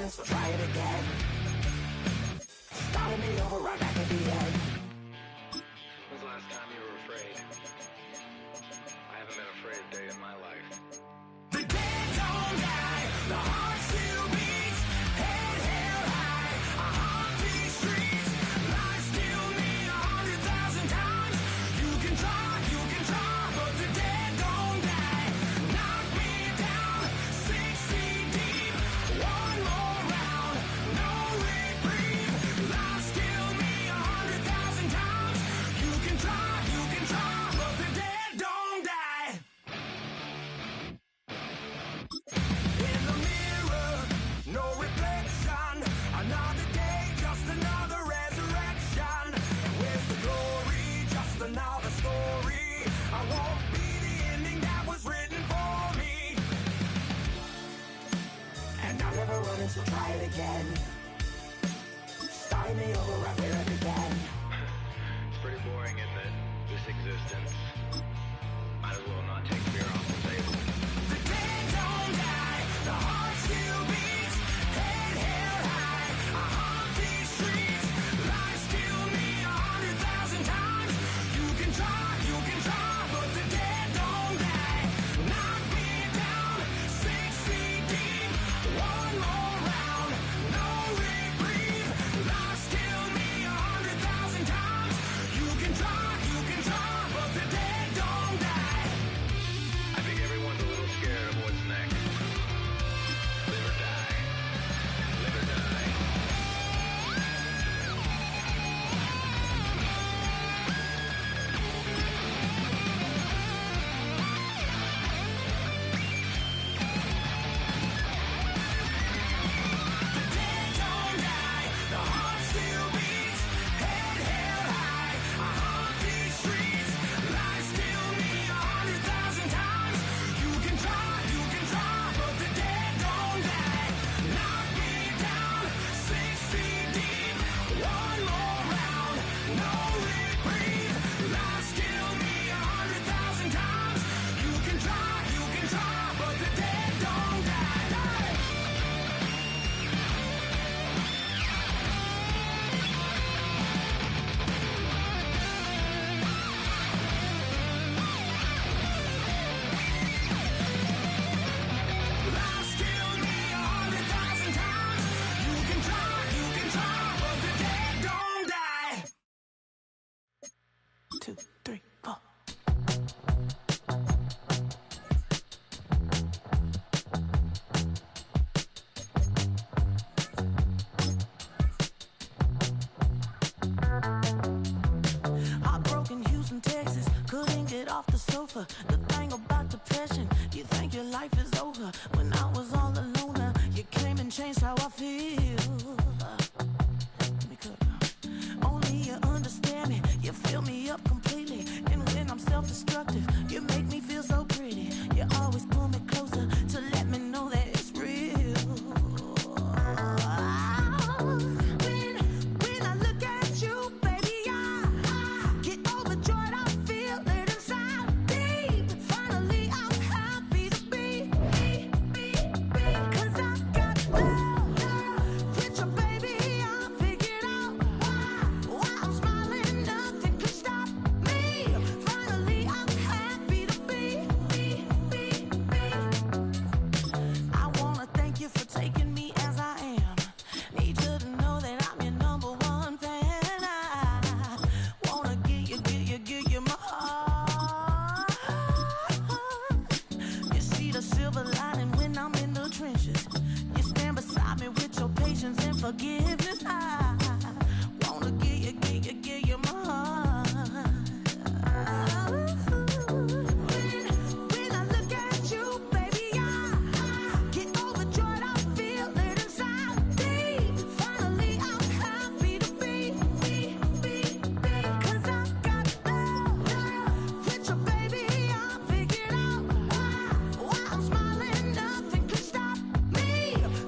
running, so try it again. Starting me over right back at the end. When was the last time you were afraid? I haven't been afraid a day in my life. The dead don't die, the heart still beats, head held high, I haunt these streets, life still me 100,000 times. You can try, but the dead don't die. Knock me down 6 feet deep, one more round, no reprieve. Life still me 100,000 times. You can try, but the dead don't die. In the mirror, no reflection. Another day, just another resurrection. Where's the glory? Just another story. I won't be the ending that was written for me. And I'm never running, so try it again. Starting me over right where I began. It's pretty boring, isn't it? This existence. Might as well not take fear off the table. The dead don't die, the heart still beats, head held high, I haunt these streets, life still me 100,000 times. You can try, but the dead don't die. Knock me down 6 feet deep, one more round, no reprieve. Life still me 100,000 times. You can try, but the dead don't die. I think everyone's a little scared of what's next. Live or die. Live or die. The dead don't die, the heart still beats, head held high, I haunt these streets, life still me 100,000 times. You can try, but the dead don't die. Knock me down 6 feet deep, one more round, no reprieve. Life still me 100,000 times. You can try, but the dead don't die. Life still me 100,000 times. You can try, but the dead don't die. 2, 3, 4. Heartbroken Houston, Texas, couldn't get off the sofa. The thing about depression, you think your life is over. When I was all alone, you came and changed how I feel. Let me cut it off. Only you understand me, you fill me up completely. And when I'm self-destructive, you make me feel so pretty. You always pull me closer to let me know that it's real. When I look at you, baby, I get overjoyed. I feel it inside me. Finally, I'm happy to be. 'Cause I got love with your baby. I figured out why I'm smiling. Nothing can stop me. Finally, I'm happy to be. I wanna thank you for taking me as I am. Need you to know that I'm your number one fan. I wanna give you my heart. You see the silver lining when I'm in the trenches. You stand beside me with your patience and forgiveness. I wanna give you my heart. When I look at you, baby, I get overjoyed. I feel it inside me. Finally, I'm happy to be. 'Cause I got love with your baby. I figured out why I'm smiling. Nothing can stop me.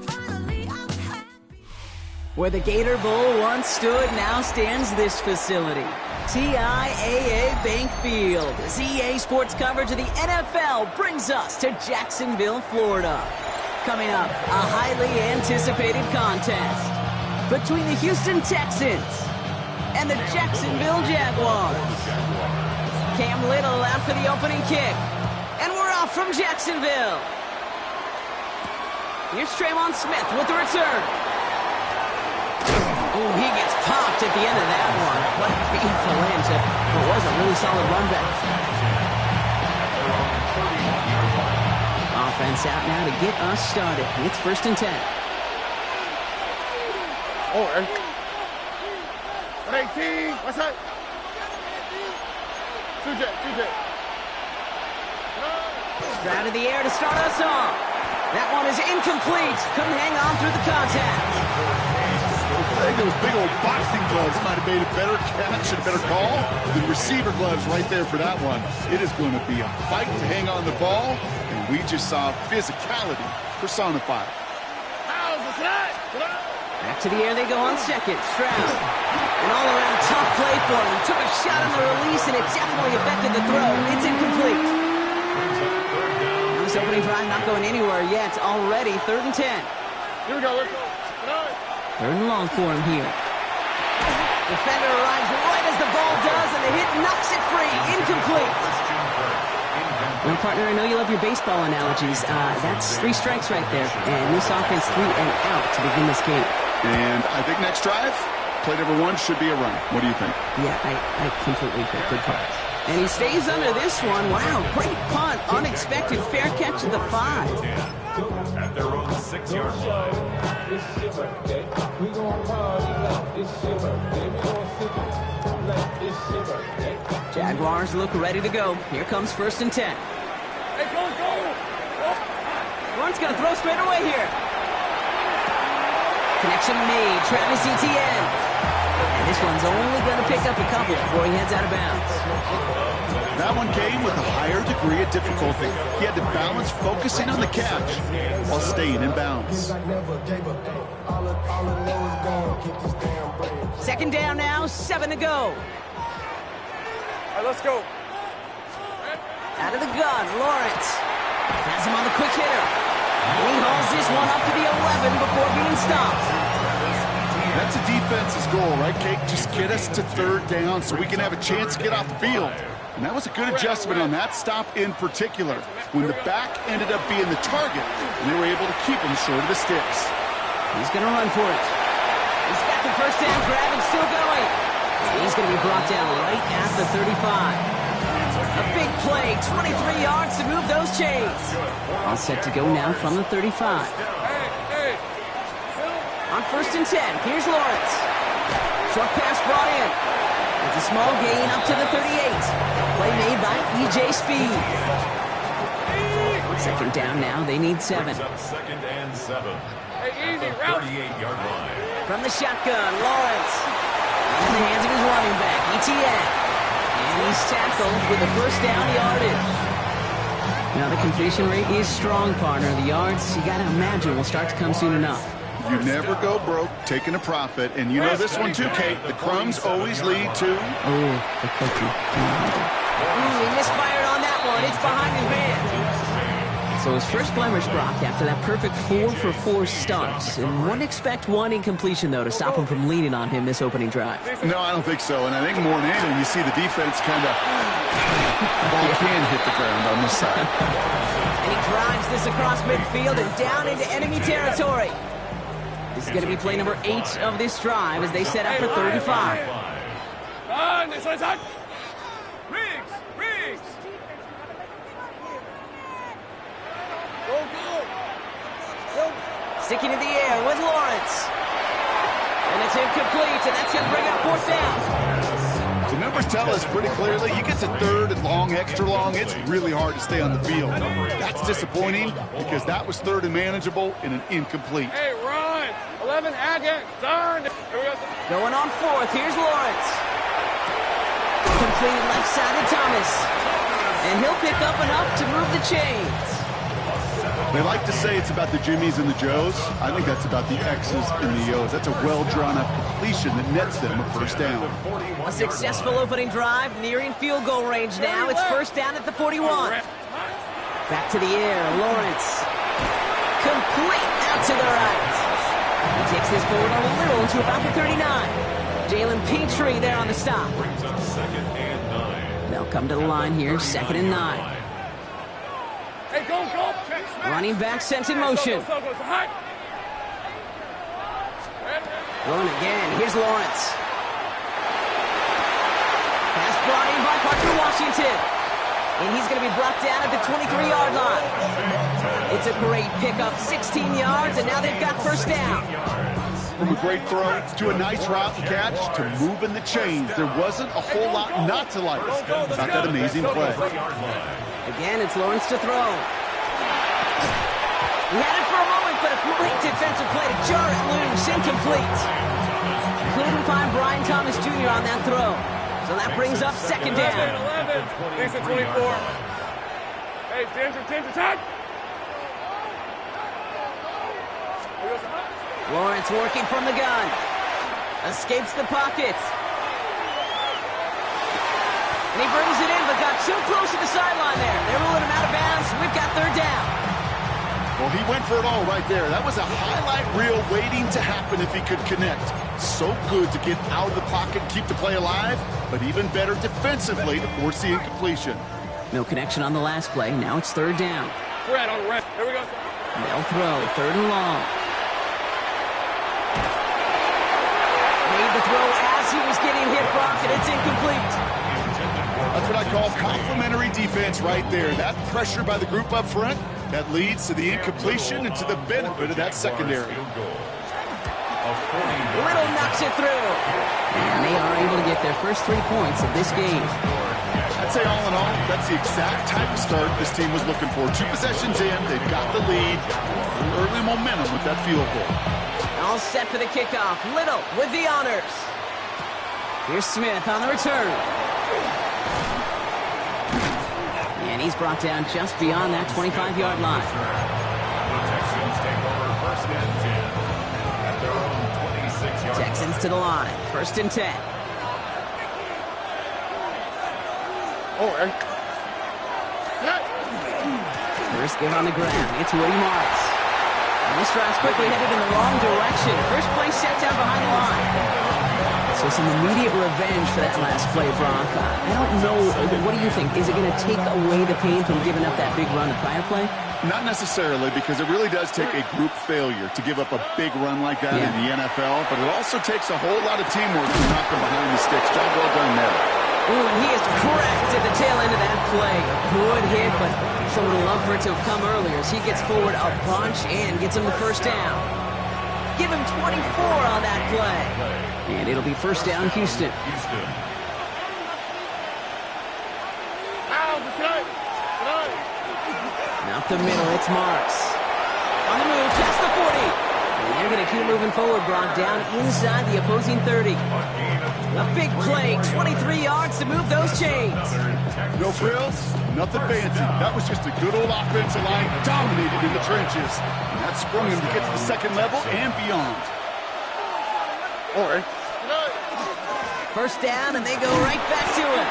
Finally, I'm happy. Where the Gator Bowl once stood, now stands this facility. TIAA Bank Field. As EA Sports coverage of the NFL brings us to Jacksonville, Florida. Coming up, a highly anticipated contest between the Houston Texans and the Jacksonville Jaguars. Cam Little out for the opening kick, and we're off from Jacksonville. Here's Tremon Smith with the return. Oh, he gets popped at the end of that one. What a painful end to what was a really solid run back. Offense out now to get us started. It's 1st and 10. Oh, 18. What's that? CJ. Stroud in the air to start us off. That one is incomplete. Couldn't hang on through the contact. I think those big old boxing gloves might have made a better catch and a better call than receiver gloves right there for that one. It is going to be a fight to hang on the ball, and we just saw physicality personified. Back to the air they go on second. Stroud. An all-around tough play for him. Took a shot on the release, and it definitely affected the throw. It's incomplete. Now this opening drive not going anywhere yet. Already 3rd and 10. Here we go. Let's go. 3rd and long for him here. Defender arrives right as the ball does, and the hit knocks it free. Incomplete. Well, partner, I know you love your baseball analogies. That's 3 strikes right there. And this offense 3 and out to begin this game. And I think next drive, play number 1 should be a run. What do you think? Yeah, I completely agree. Good call. And he stays under this one. Wow, great punt. Unexpected fair catch at the 5. At their own 6-yard line. Jaguars look ready to go. Here comes 1st and 10. Hey, go! Lawrence going to throw straight away here. Connection made. Travis Etienne. And this one's only going to pick up a couple before he heads out of bounds. That one came with a higher degree of difficulty. He had to balance focusing on the catch while staying in bounds. 2nd down now, 7 to go. All right, let's go. Out of the gun, Lawrence. Has him on the quick hitter. And he hauls this one up to the 11 before being stopped. That's a defense's goal, right, Kate? Just get us to 3rd down so we can have a chance to get off the field. And that was a good adjustment on that stop in particular, when the back ended up being the target, and they were able to keep him short of the sticks. He's going to run for it. He's got the 1st down grab and still going. He's going to be brought down right at the 35. A big play, 23 yards to move those chains. All set to go now from the 35. On 1st and 10, here's Lawrence. Short pass brought in. It's a small gain up to the 38. Play made by E.J. Speed. 2nd down now, they need 7. 2nd and 7. At the 38-yard line. From the shotgun, Lawrence. In the hands of his running back, Etienne. And he's tackled with the 1st down yardage. Now the completion rate is strong, partner. The yards, you got to imagine, will start to come soon enough. You never go broke taking a profit, and you know this one too, Kate. The crumbs always lead to... Oh, the cookie. He misfired on that one. It's behind his man. So his first blemish, Brock, after that perfect 4-for-4 start. And wouldn't expect one incompletion, though, to stop him from leaning on him this opening drive. No, I don't think so. And I think more than anything, you see the defense kind of... ball can hit the ground on this side. And he drives this across midfield and down into enemy territory. This is going to be play number 8 of this drive as they set up for 3rd and 5. Riggs! Sticking in the air with Lawrence. And it's incomplete, and that's going to bring up 4th down. The numbers tell us pretty clearly, you get to 3rd and long, extra long, it's really hard to stay on the field. That's disappointing because that was 3rd and manageable and an incomplete. Hey, run! 11, agate, done! Going on 4th, here's Lawrence. Complete left side of Thomas. And he'll pick up enough to move the chains. They like to say it's about the Jimmies and the Joes. I think that's about the X's and the O's. That's a well-drawn-up completion that nets them a 1st down. A successful opening drive, nearing field goal range now. It's 1st down at the 41. Back to the air, Lawrence. Complete out to the right. He takes this forward a little to about the 39. Jalen Petrie there on the stop. Brings up 2nd and 9. They'll come to the line here, 2nd and 9. Hey, go, go. Check, smash. Running back sent in motion. Go. Hot. Throwing again. Here's Lawrence. Pass brought in by Parker Washington. And he's going to be brought down at the 23-yard line. It's a great pickup, 16 yards, and now they've got first down. From a great throw to a nice route and catch to moving the chains. There wasn't a whole lot not to like about that amazing play. Again, it's Lawrence to throw. He had it for a moment, but a great defensive play to jar it loose, incomplete. Couldn't find Brian Thomas Jr. on that throw. So that brings up 2nd down. 11. Thanks at 24. Hey, Ginger, touch. Lawrence working from the gun. Escapes the pocket. And he brings it in, but got too close to the sideline there. They're ruling him out of bounds. We've got 3rd down. Well, he went for it all right there. That was a highlight reel waiting to happen if he could connect. So good to get out of the pocket and keep the play alive, but even better defensively to force the incompletion. No connection on the last play. Now it's 3rd down. Fred on the rest. Here we go. They'll throw. 3rd and long. Made the throw as he was getting hit, Brock, and it's incomplete. That's what I call complimentary defense right there. That pressure by the group up front, that leads to the incompletion and to the benefit of that secondary. Little knocks it through. And they are able to get their first 3 points of this game. I'd say all in all, that's the exact type of start this team was looking for. 2 possessions in, they've got the lead. Early momentum with that field goal. All set for the kickoff. Little with the honors. Here's Smith on the return. And he's brought down just beyond that 25-yard line. Texans take over 1st and 10 at their own 26-yard line. Texans to the line. 1st and 10. First give on the ground. It's Woody Marks. And this drive's quickly headed in the wrong direction. First play set down behind the line. So some immediate revenge for that last play, Brock. I don't know. What do you think? Is it going to take away the pain from giving up that big run the prior play? Not necessarily, because it really does take a group failure to give up a big run like that in the NFL, but it also takes a whole lot of teamwork to knock them behind the sticks. Job well done there. Ooh, and he is cracked at the tail end of that play. A good hit, but someone would love for it to have come earlier as he gets forward a bunch and gets him the first down. Give him 24 on that play. And it'll be first down, Houston. Up the middle, it's Marks. On the move, past the 40. And they're going to keep moving forward, Brock, down inside the opposing 30. A big play, 23 yards to move those chains. No frills, nothing fancy. That was just a good old offensive line dominated in the trenches. And that sprung him to get to the 2nd level and beyond. First down, and they go right back to him.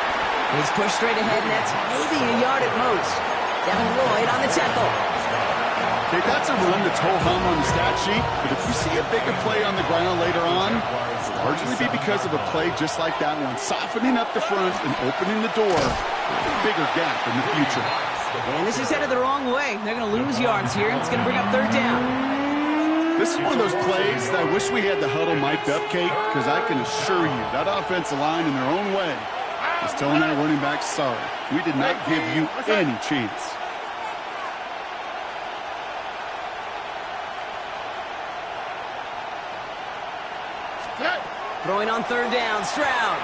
He's pushed straight ahead, and that's maybe a yard at most. Devin Lloyd on the tackle. Okay, that's a run that's ho-hum on the stat sheet, but if you see a bigger play on the ground later on, it'll largely be because of a play just like that one, softening up the front and opening the door for a bigger gap in the future. And this is headed the wrong way. They're going to lose yards here. It's going to bring up 3rd down. This is one of those plays that I wish we had the huddle mic'd up, Kate, because I can assure you that offensive line in their own way is telling that running back, sorry, we did not give you any chance. Throwing on 3rd down, Stroud.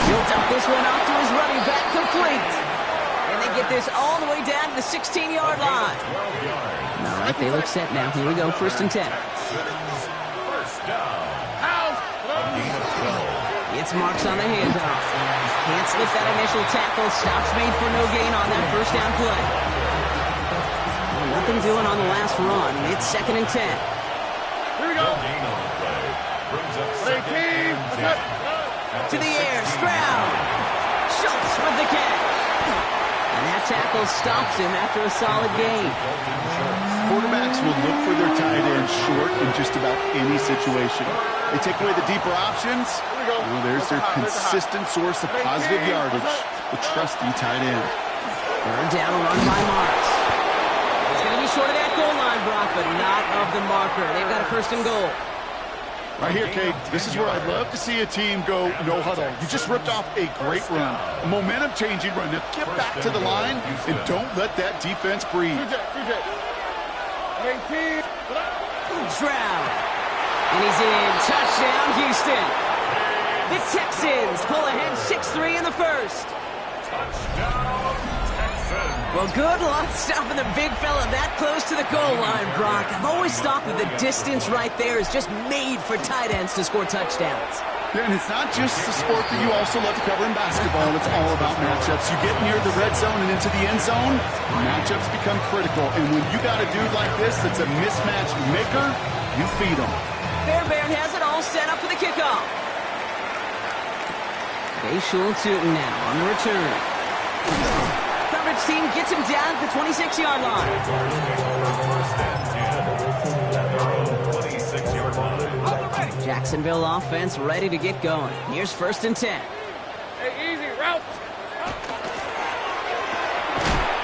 Built up this one off to his running back, complete. And they get this all the way down to the 16-yard line. All right, they look set now. Here we go, 1st and 10. It's Marks on the handoff. Can't slip that initial tackle. Stops made for no gain on that first down play. Well, nothing doing on the last run. It's 2nd and 10. Here we go. To the air, Stroud. Schultz with the catch. And that tackle stops him after a solid gain. Quarterbacks will look for their tight end short in just about any situation. They take away the deeper options. Well, there's their consistent source of positive yardage, the trusty tight end. Third down, run by Marks. It's going to be short of that goal line, Brock, but not of the marker. They've got a first and goal. Right here, Kate, this is where I'd love to see a team go no huddle. You just ripped off a great run, a momentum-changing run. Now get back to the line and don't let that defense breathe. Stroud. And he's in. Touchdown, Houston. The Texans pull ahead 6-3 in the first. Well, good luck stopping the big fella that close to the goal line, Brock. I've always thought that the distance right there is just made for tight ends to score touchdowns. Yeah, and it's not just the sport that you also love to cover in basketball. It's all about matchups. You get near the red zone and into the end zone, matchups become critical. And when you got a dude like this that's a mismatch maker, you feed him. Fairbairn has it all set up for the kickoff. Bayshul Tootin now on the return. Coverage team gets him down at the 26-yard line. Jacksonville offense ready to get going. Here's 1st and 10. Hey, easy, route.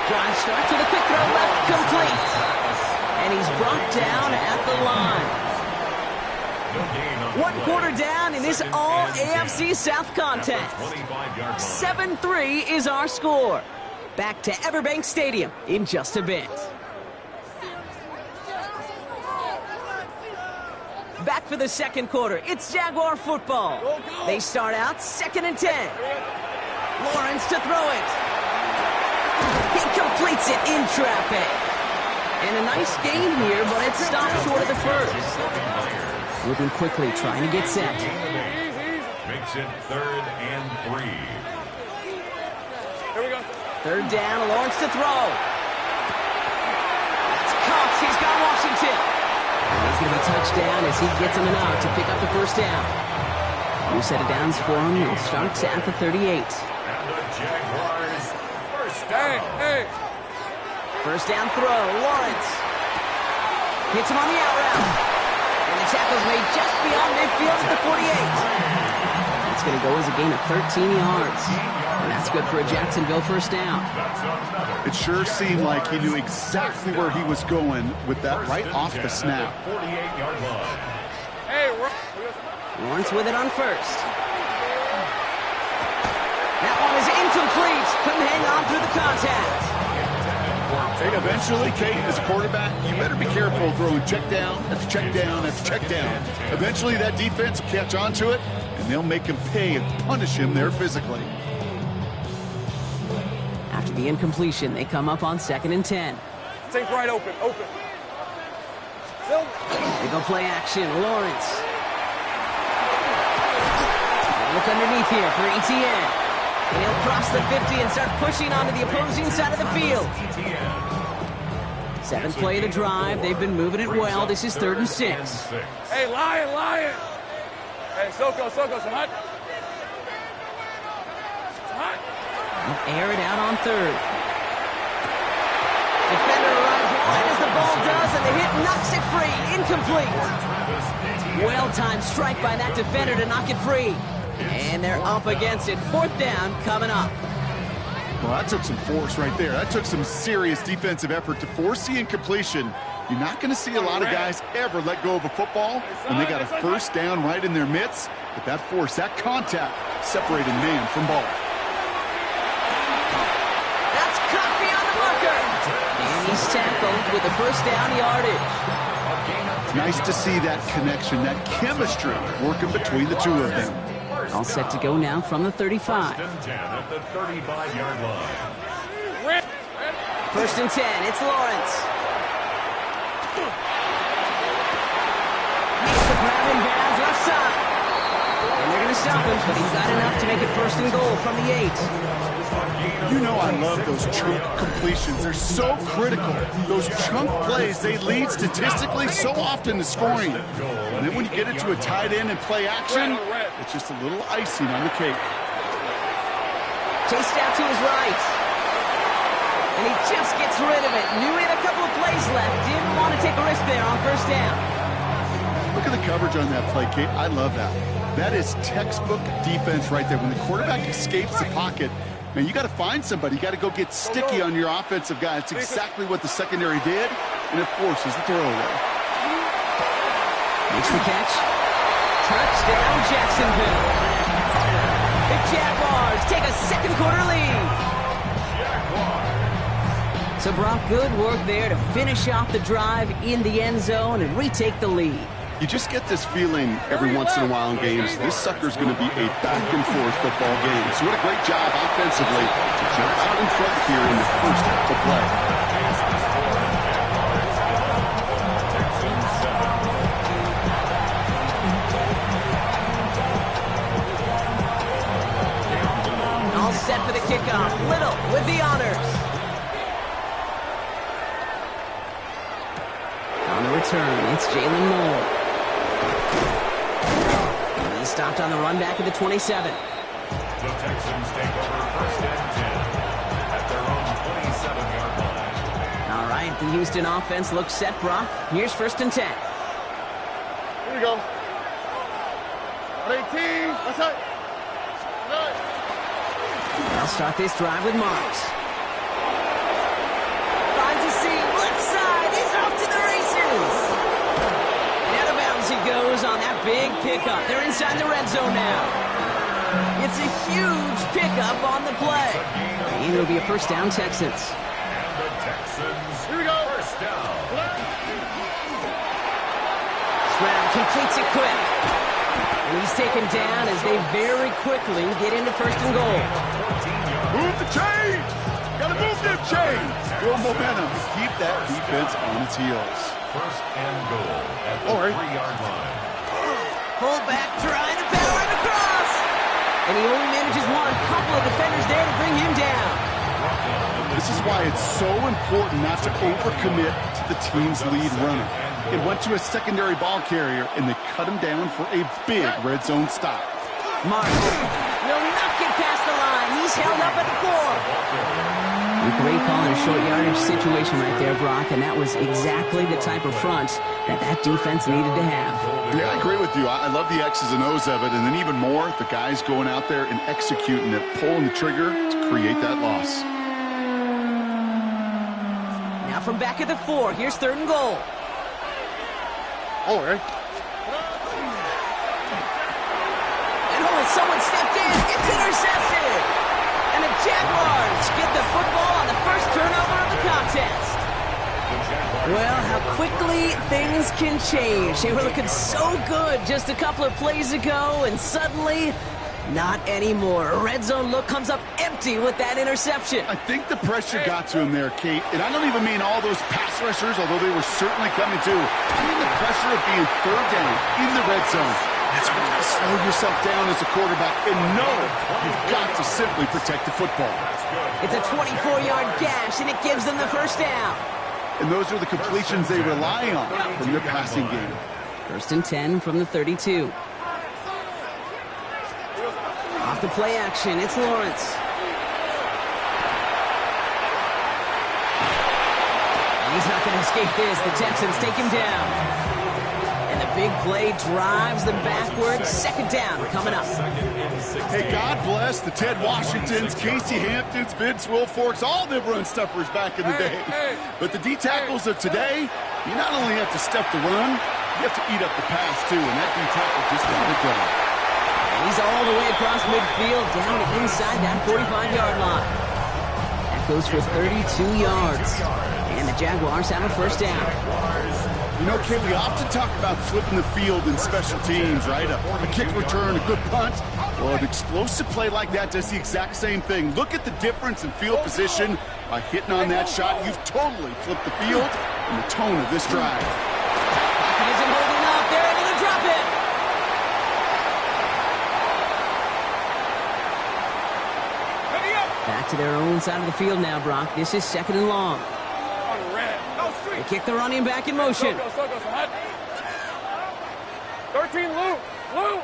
Drive start to the quick throw left, complete. And he's brought down at the line. 1 quarter down in this all-AFC South contest. 7-3 is our score. Back to Everbank Stadium in just a bit. Back for the second quarter. It's Jaguar football. They start out 2nd and 10. Lawrence to throw it. He completes it in traffic. And a nice gain here, but it stopped short of the first. Moving quickly, trying to get set. Makes it 3rd and 3. Here we go. 3rd down, Lawrence to throw. That's Cox. He's got Washington. And he's going to be touchdown as he gets him enough to pick up the first down. New set of downs for him. He'll start at the 38. And the Jaguars first Dang, hey. First down throw, Lawrence. Hits him on the out route. And the tackle's made just beyond midfield at the 48. That's going to go as a gain of 13 yards. And that's good for a Jacksonville first down. It sure seemed like he knew exactly where he was going with that right off the snap. 48-yard line. Hey, Lawrence with it on first. That one is incomplete. Couldn't hang on through the contact. Hey, eventually, Kate, as a quarterback, you better be careful throwing check down after check down after check down. Eventually, that defense will catch on to it, and they'll make him pay and punish him there physically. After the incompletion, they come up on 2nd and 10. think right open, open. They go play action, Lawrence. Look underneath here for ETN. And he'll cross the 50 and start pushing onto the opposing side of the field. 7th play of the drive. They've been moving it well. This is 3rd and 6. Hey, Lion. Hey, Soko, some hot. They'll air it out on 3rd. Defender arrives right as the ball does, and the hit knocks it free. Incomplete. Well-timed strike by that defender to knock it free. And they're up against it. 4th down coming up. Well, that took some force right there. That took some serious defensive effort to force the incompletion. You're not going to see a lot of guys ever let go of a football when they got a first down right in their midst. But that force, that contact, separated man from ball. That's caught beyond the marker. And he's tackled with the first down yardage. Nice to see that connection, that chemistry working between the two of them. All set to go now from the 35. 1st and 10 at the 35-yard line. 1st and 10, it's Lawrence. Makes the grab in bounds left side. And they're going to stop him, but he's got enough to make it 1st and goal from the 8. You know I love those chunk completions. They're so critical. Those chunk plays, they lead statistically so often to scoring. And then when you get into a tight end and play action, it's just a little icing on the cake. Chased out to his right. And he just gets rid of it. Knew he had a couple of plays left. Didn't want to take a risk there on first down. Look at the coverage on that play, Kate. I love that. That is textbook defense right there. When the quarterback escapes the pocket, man, you got to find somebody. You got to go get sticky on your offensive guy. That's exactly what the secondary did, and it forces the throwaway. Makes the catch. Touchdown, Jacksonville. The Jaguars take a second quarter lead. So, Brock, good work there to finish off the drive in the end zone and retake the lead. You just get this feeling every once in a while in games. This sucker's going to be a back-and-forth football game. So what a great job offensively to jump out in front here in the first half of play. All set for the kickoff. Little with the honors. On the return, it's Jalen Moore. He's stopped on the run back at the 27. The Texans take over first and 10 at their own 27-yard line. All right, the Houston offense looks set, Brock. Here's first and 10. Here we go. 18. That's it. They'll start this drive with Marks. Finds a seam, left side. He's off to the races. And out of bounds he goes on that big pickup. They're inside the red zone now. It's a huge pickup on the play. And it'll be a first down, Texans. And the Texans, Here we go. first down. Stroud completes it quick. And he's taken down as they very quickly get into first and goal. Move the chains! Gotta move them chains! Build momentum. Keep that defense on its heels. First and goal at the 3-yard line. Fullback trying to power it across. And he only manages one. Couple of defenders there to bring him down. This is why it's so important not to overcommit to the team's lead runner. It went to a secondary ball carrier, and they cut him down for a big red zone stop. Marks will not get past the line. He's held up at the 4. A great call in a short yardage situation right there, Brock, and that was exactly the type of front that defense needed to have. Yeah, I agree with you. I love the X's and O's of it, and then even more, the guys going out there and executing it, pulling the trigger to create that loss. Now from back at the 4, here's third and goal. All right. And someone stepped in. It's intercepted. And the Jaguars get the football on the first turnover of the contest. Well, how quickly things can change. They were looking so good just a couple of plays ago, and suddenly, not anymore. A red zone look comes up empty with that interception. I think the pressure got to him there, Kate. And I don't even mean all those pass rushers, although they were certainly coming too. I mean the pressure of being third down in the red zone. That's when you slow yourself down as a quarterback and know you've got to simply protect the football. It's a 24-yard gash, and it gives them the first down. And those are the completions they rely on from their passing game. First and 10 from the 32. Off the play action, it's Lawrence. He's not going to escape this. The Texans take him down. And the big play drives them backwards. Second down coming up. Hey, God bless the Ted Washingtons, Casey Hamptons, Vince Wilforks, all them run stuffers back in the day. But the D-tackles of today, you not only have to stuff the run, you have to eat up the pass too, and that D-tackle just got it done. He's all the way across midfield, down inside that 45-yard line. That goes for 32 yards. And the Jaguars have a first down. You know, Kate, we often talk about flipping the field in special teams, right? A kick return, a good punt. Well, an explosive play like that does the exact same thing. Look at the difference in field position. By hitting on that shot, you've totally flipped the field and the tone of this drive. Pocket isn't holding up. They're able to drop it. Back to their own side of the field now, Brock. This is second and long. They kick the running back in motion. 13, Lou.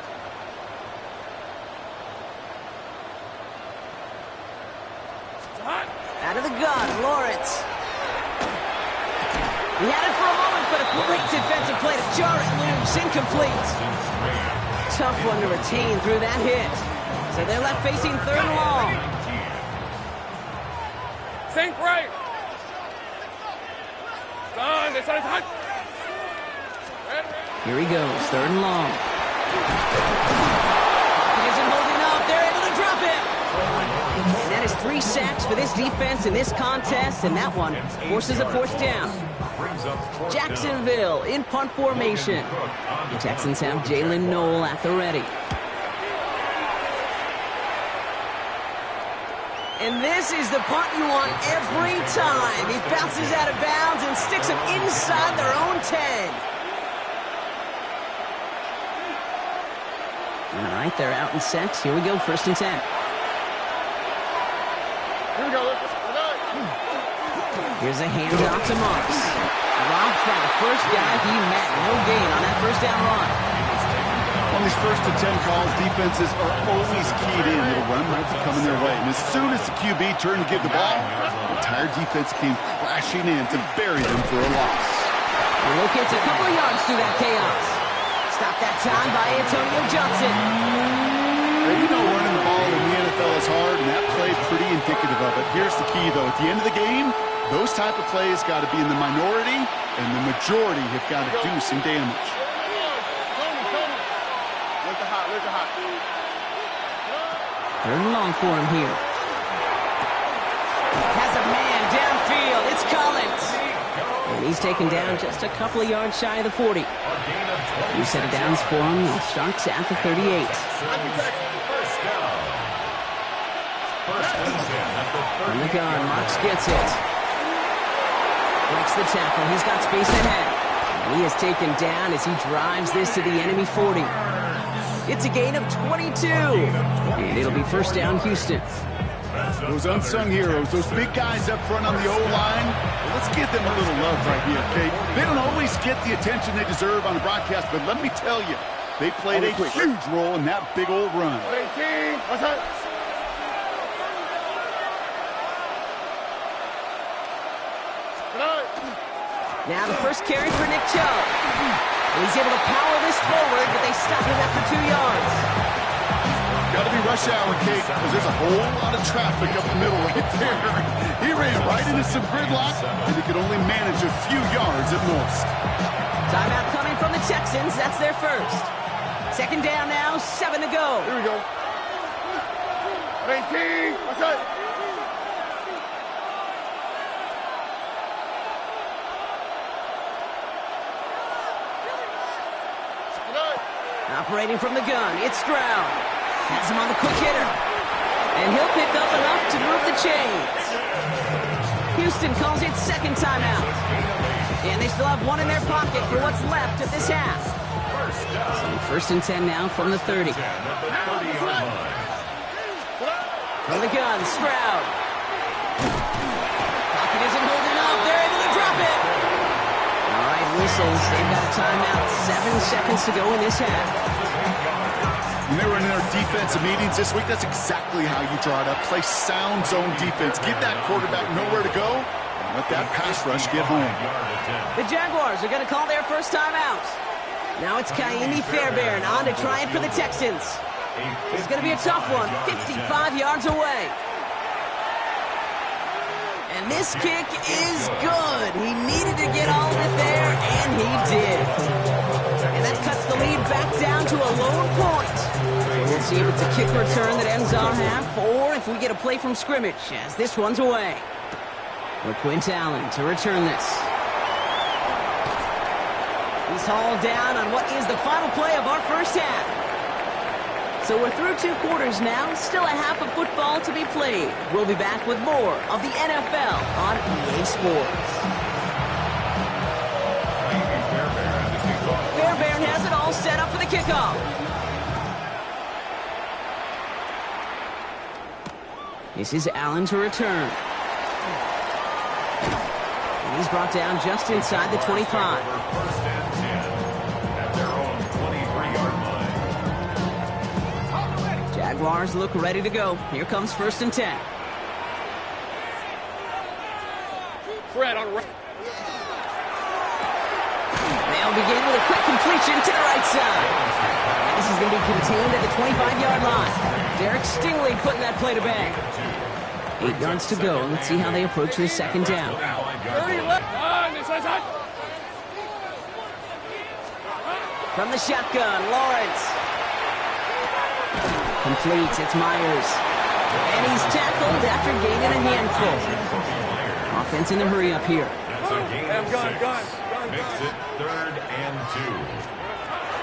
Out of the gun, Lawrence. He had it for a moment, but a great defensive play to jar it loose. Incomplete. Tough one to retain through that hit. So they're left facing 3rd and long. Sink right. Son, this side's hot. Here he goes, 3rd and long. He isn't holding up. They're able to drop him. And that is 3 sacks for this defense in this contest, and that one forces a 4th down. Jacksonville in punt formation. The Texans have Jalen Noel at the ready. And this is the punt you want every time. He bounces out of bounds and sticks him inside their own 10. All right, they're out in sets. Here we go, 1st and 10. Here we go. Here's a handoff to Marks. Drops by the first guy he met. No gain on that 1st down run. On these 1st and 10 calls, defenses are always keyed in. Little run might be coming their way. And as soon as the QB turned to give the ball, the entire defense came crashing in to bury them for a loss. He locates a couple of yards through that chaos. Stopped that time by Antonio Johnson. You know running the ball in the NFL is hard, and that play pretty indicative of it. Here's the key, though. At the end of the game, those type of plays got to be in the minority, and the majority have got to do some damage. Third and long for him here. Has a man downfield. It's Collins. And he's taken down just a couple of yards shy of the 40. New set of downs for him. He starts at the 38. From the gun, Marks gets it. Breaks the tackle. He's got space ahead. And he is taken down as he drives this to the enemy 40. It's a gain of 22. And it'll be 1st down, Houston. Those unsung heroes, those big guys up front on the O-line, let's give them a little love right here, okay? They don't always get the attention they deserve on the broadcast, but let me tell you, they played a huge role in that big old run. What's that? Now the first carry for Nick Chubb. He's able to power this forward, but they stop him after 2 yards. Got to be rush hour, Kate, because there's a whole lot of traffic up the middle right there. He ran right into some gridlock, and he could only manage a few yards at most. Timeout coming from the Texans. That's their first. 2nd down now, 7 to go. Here we go. 18. What's that? Operating from the gun, it's Stroud. Has him on the quick hitter. And he'll pick up enough to move the chains. Houston calls it 2nd timeout. And they still have 1 in their pocket for what's left of this half. So 1st and 10 now from the 30. From the gun, Stroud. Pocket isn't holding up. They're able to drop it. All right, whistles. They've got a timeout. 7 seconds to go in this half. When they were in their defensive meetings this week, that's exactly how you draw it up. Play sound zone defense. Give that quarterback nowhere to go, and let that pass rush get home. The Jaguars are going to call their first timeout. Now it's Kaimi Fairbairn on to try it for the Texans. It's going to be a tough one, 55 yards away. And this kick is good. He needed to get all of it there, and he did. And that cuts the lead back down to a lone point. So we'll see if it's a kick return that ends our half, or if we get a play from scrimmage as this one's away. Quint Allen to return this. He's hauled down on what is the final play of our first half. So we're through 2 quarters now, still a half of football to be played. We'll be back with more of the NFL on EA Sports. Fairbairn has it all set up for the kickoff. This is Allen to return. And he's brought down just inside the 25. Jaguars look ready to go. Here comes 1st and 10. Fred on right. They'll begin with a quick completion to the right side. And this is going to be contained at the 25-yard line. Derek Stingley putting that play to bed. 8 yards to go. Let's see how they approach this second down. 30 left. Inside. From the shotgun, Lawrence. Complete, it's Myers. And he's tackled after gaining a handful. Offense in the hurry up here. That's a gain of 6. Makes it 3rd and 2.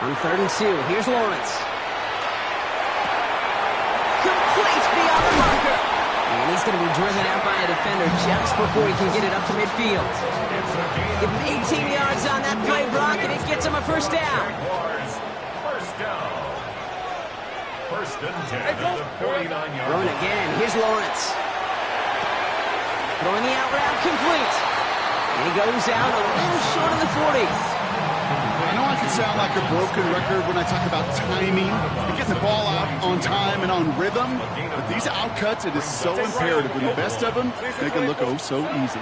On 3rd and 2, here's Lawrence. Complete beyond the marker. And he's going to be driven out by a defender just before he can get it up to midfield. Give him 18 yards on that play, Brock, and it gets him a first down. First down. 1st and 10 at the 49-yard Throwing line. again, here's Lawrence. Throwing the out route, complete. And he goes out a little short of the 40. I know I can sound like a broken record when I talk about timing and getting the ball out on time and on rhythm, but these outcuts, it is so imperative. And the best of them make it look oh so easy.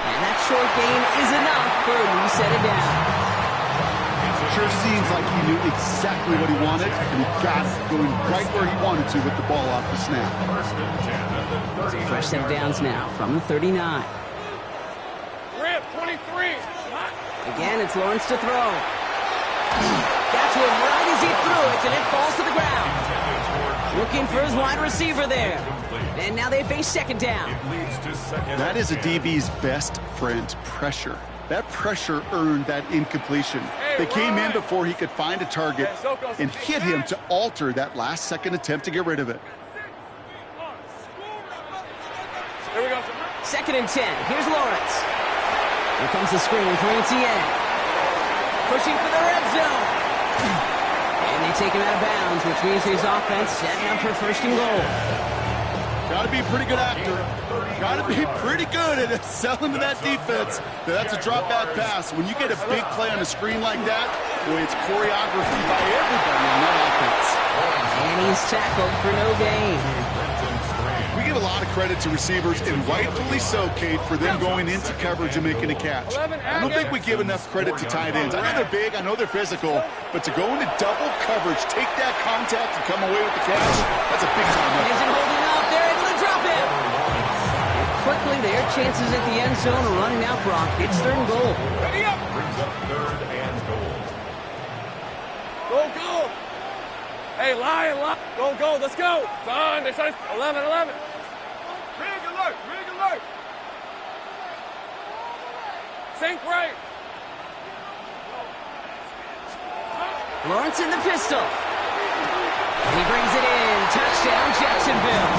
And that short gain is enough for a new set of down. Sure seems like he knew exactly what he wanted, and he got it going right where he wanted to with the ball off the snap. 1st and 10 at the 39. Fresh set of downs now from the 39. Rip, 23. Again, it's Lawrence to throw. Got to him right as he threw it, and it falls to the ground. Looking for his wide receiver there. And now they face second down. Leads to 2nd. That is a DB's best friend, pressure. That pressure earned that incompletion. They came in before he could find a target and hit him to alter that last-second attempt to get rid of it. Here we go. 2nd and 10. Here's Lawrence. Here comes the screen for Etienne. Pushing for the red zone. And they take him out of bounds, which means his offense setting up for 1st and goal. Got to be a pretty good actor. Got to be pretty good at selling to that defense. That's a drop-back pass. When you get a big play on a screen like that, boy, it's choreography by everybody on that offense. And he's tackled for no gain. We give a lot of credit to receivers, and rightfully so, Kate, for them going into coverage and making a catch. I don't think we give enough credit to tight ends. I know they're big, I know they're physical, but to go into double coverage, take that contact, and come away with the catch, that's a big-time He effort. isn't holding up. They're able to drop him. And quickly, their chances at the end zone are running out, Brock. It's 3rd and goal. Ready up. Brings up 3rd and goal. Go. Hey, lie. Go. Let's go. It's on. They started 11. Rig alert. Sink right. Lawrence in the pistol. And he brings it in. Touchdown, Jacksonville.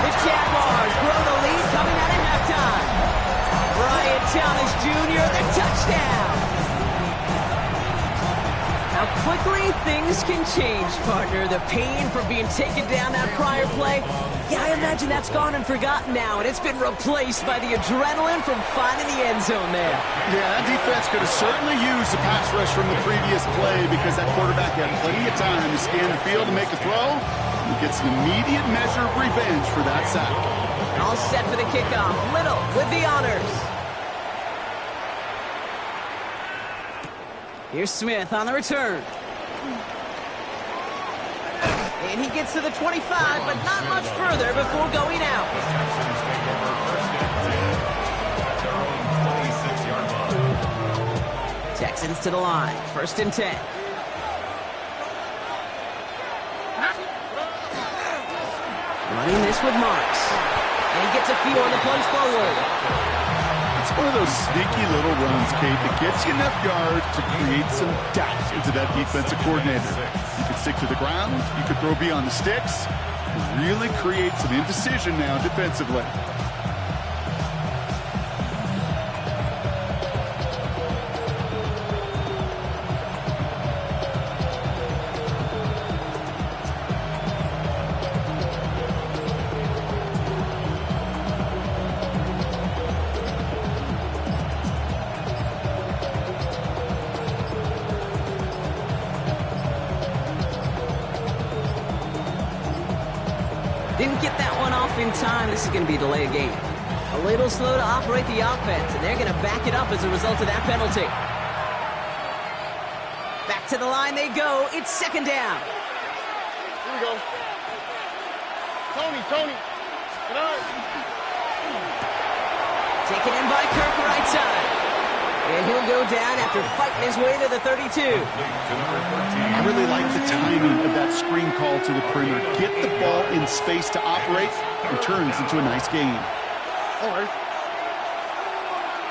The Jaguars grow the lead coming out of halftime. Brian Thomas Jr., the touchdown. How quickly things can change, partner. The pain from being taken down that prior play, yeah, I imagine that's gone and forgotten now, and it's been replaced by the adrenaline from finding the end zone there. Yeah, that defense could have certainly used the pass rush from the previous play because that quarterback had plenty of time to scan the field and make a throw. He gets an immediate measure of revenge for that sack. All set for the kickoff. Little with the honors. Here's Smith on the return. And he gets to the 25, but not much further before going out. Texans take over 1st and 10 at their own 26-yard line. Texans to the line. 1st and 10. Running this with Marks. And he gets a few on the plunge forward. It's one of those sneaky little runs, Kate, that gets you enough yards to create some doubt into that defensive coordinator. You can stick to the ground, you can throw beyond the sticks, and really create some indecision now defensively. in time, this is going to be a delay of game. A little slow to operate the offense, and they're going to back it up as a result of that penalty. Back to the line they go. It's second down. Here we go. Tony. Get out. Taken in by Kirk, right side. And he'll go down after fighting his way to the 32. I really like the timing of that screen call to the perimeter. Get the ball in space to operate and turns into a nice game. All right.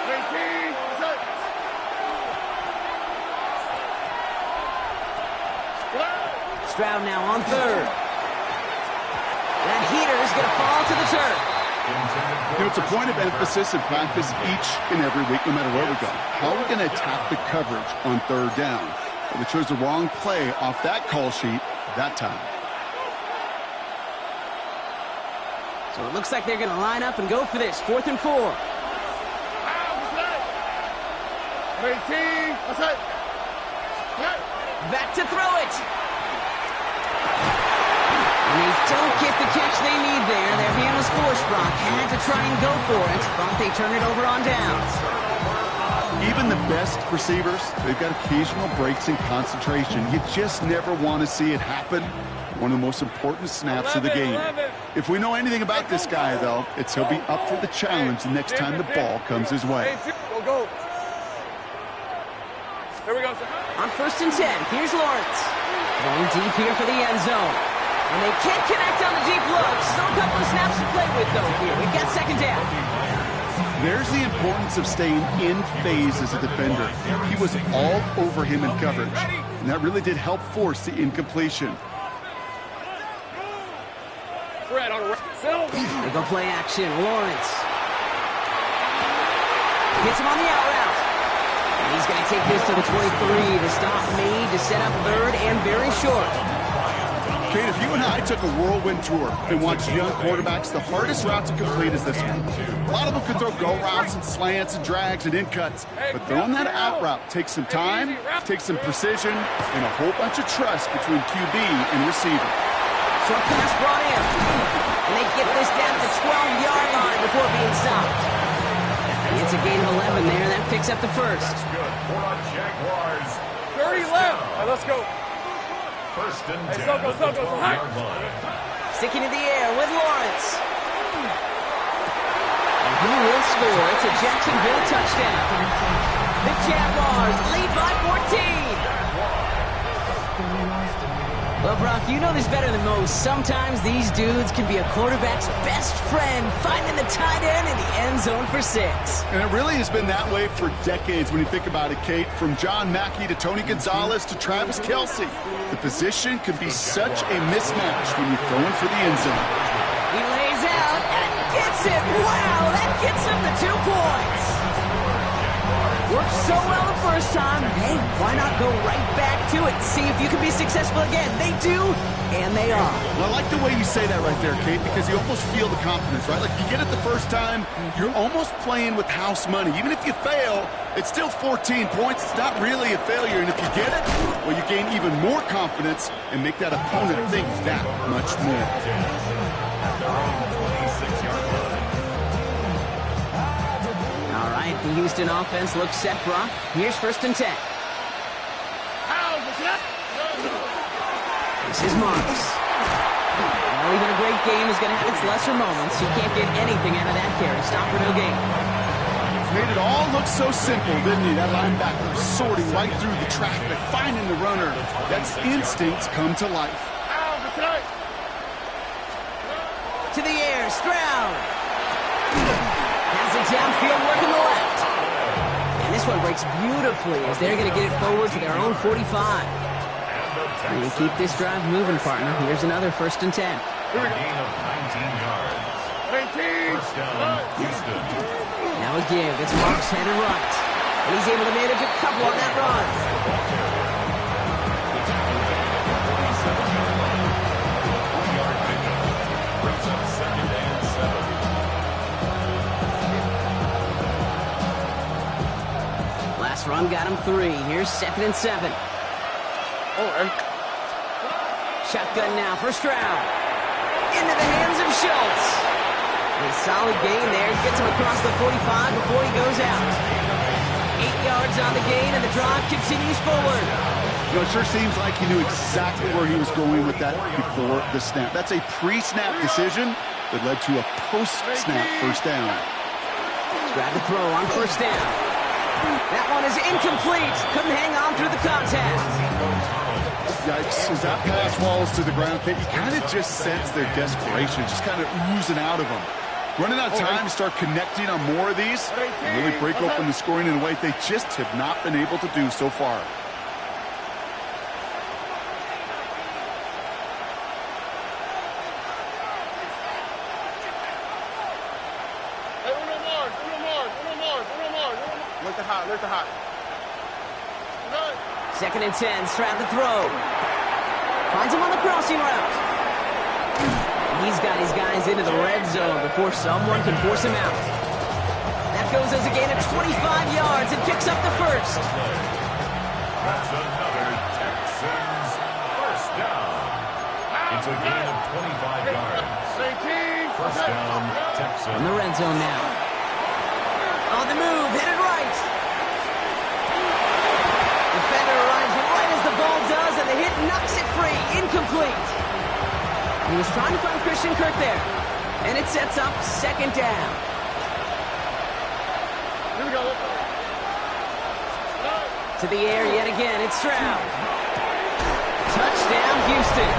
18. Stroud now on third. That heater is going to fall to the turf. You know, it's a point of emphasis in practice each and every week, no matter where we go. How are we going to attack the coverage on third down? Well, we chose the wrong play off that call sheet that time. So it looks like they're going to line up and go for this. 4th and 4. 18. That's it. Back to throw it. And they don't get the catch they need there. Their hand was forced. Brock had to try and go for it, but they turn it over on downs. Even the best receivers, they've got occasional breaks in concentration. You just never want to see it happen. One of the most important snaps of the game. If we know anything about this guy, though, it's he'll be up for the challenge the next time the ball comes his way. Go. Here we go, sir. On 1st and 10, here's Lawrence. Going deep here for the end zone. And they can't connect on the deep look. Still a couple of snaps to play with, though, here. We've got second down. There's the importance of staying in phase as a defender. He was all over him in coverage, and that really did help force the incompletion. Fred on the right. They go play action. Lawrence. Hits him on the out route. And he's going to take this to the 23. The stop made to set up third and very short. Kate, if you and I took a whirlwind tour and watched young quarterbacks, the hardest route to complete is this one. A lot of them can throw go routes and slants and drags and in cuts, but throwing that out route takes some time, takes some precision, and a whole bunch of trust between QB and receiver. Short pass brought in. And they get this down to the 12-yard line before being stopped. It's a gain of 11 there. That picks up the first. That's good for a Jaguars. 30 left. All right, let's go. First and 10 go, at the go, 12-yard line. Sticking in the air with Lawrence. And he will score. It's a Jacksonville touchdown. The Jaguars lead by 14. Well, Brock, you know this better than most. Sometimes these dudes can be a quarterback's best friend, finding the tight end in the end zone for 6. And it really has been that way for decades when you think about it, Kate. From John Mackey to Tony Gonzalez to Travis Kelce. The position can be such a mismatch when you're throwing for the end zone. He lays out and gets it. Wow, that gets him the 2 points. Worked so well the first time. Hey, why not go right back to it? See if you can be successful again. They do, and they are. Well, I like the way you say that right there, Kate, because you almost feel the confidence, right? Like, if you get it the first time, you're almost playing with house money. Even if you fail, it's still 14 points. It's not really a failure. And if you get it, well, you gain even more confidence and make that opponent think that much more. All right, the Houston offense looks set, Brock. Here's 1st and 10. This is Marks. Well, even a great game is going to have its lesser moments. You can't get anything out of that carry. Stop for no gain. Made it all look so simple, didn't he? That linebacker sorting right through the traffic, finding the runner. That's instincts come to life. To the air, Stroud. Has it downfield, working the left. And this one breaks beautifully as they're going to get it forward to their own 45. And you keep this drive moving, partner. Here's another 1st and 10. A gain of 19 yards. 19. First down, Houston. Now a give. It's Marks headed right. And he's able to manage a couple on that run. The tackle made at the 47-yard line. 4-yard pickup. Brings up 2nd and 7. Last run got him 3. Here's 2nd and 7. Oh, Shotgun now for Stroud. Into the hands of Schultz. A solid gain there. Gets him across the 45 before he goes out. 8 yards on the gain, and the drive continues forward. You know, it sure seems like he knew exactly where he was going with that before the snap. That's a pre-snap decision that led to a post-snap first down. Grab the throw on first down. That one is incomplete. Couldn't hang on through the contact. Yikes. As that pass falls to the ground, you kind of just sense their desperation, just kind of oozing out of them. Running out of time to start connecting on more of these and really break open the scoring in a way they just have not been able to do so far. Look the hot. Second and 10, Stroud the throw. Finds him on the crossing route. He's got his guys into the red zone before someone can force him out. That goes as a gain of 25 yards and picks up the first. That's another Texans first down. It's a gain of 25 yards. First down, Texans. In the red zone now. On the move, headed right. Defender arrives right as the ball does, and the hit knocks it free. Incomplete. He was trying to find Christian Kirk there. And it sets up second down. Here we go. To the air yet again, it's Stroud. Touchdown, Houston.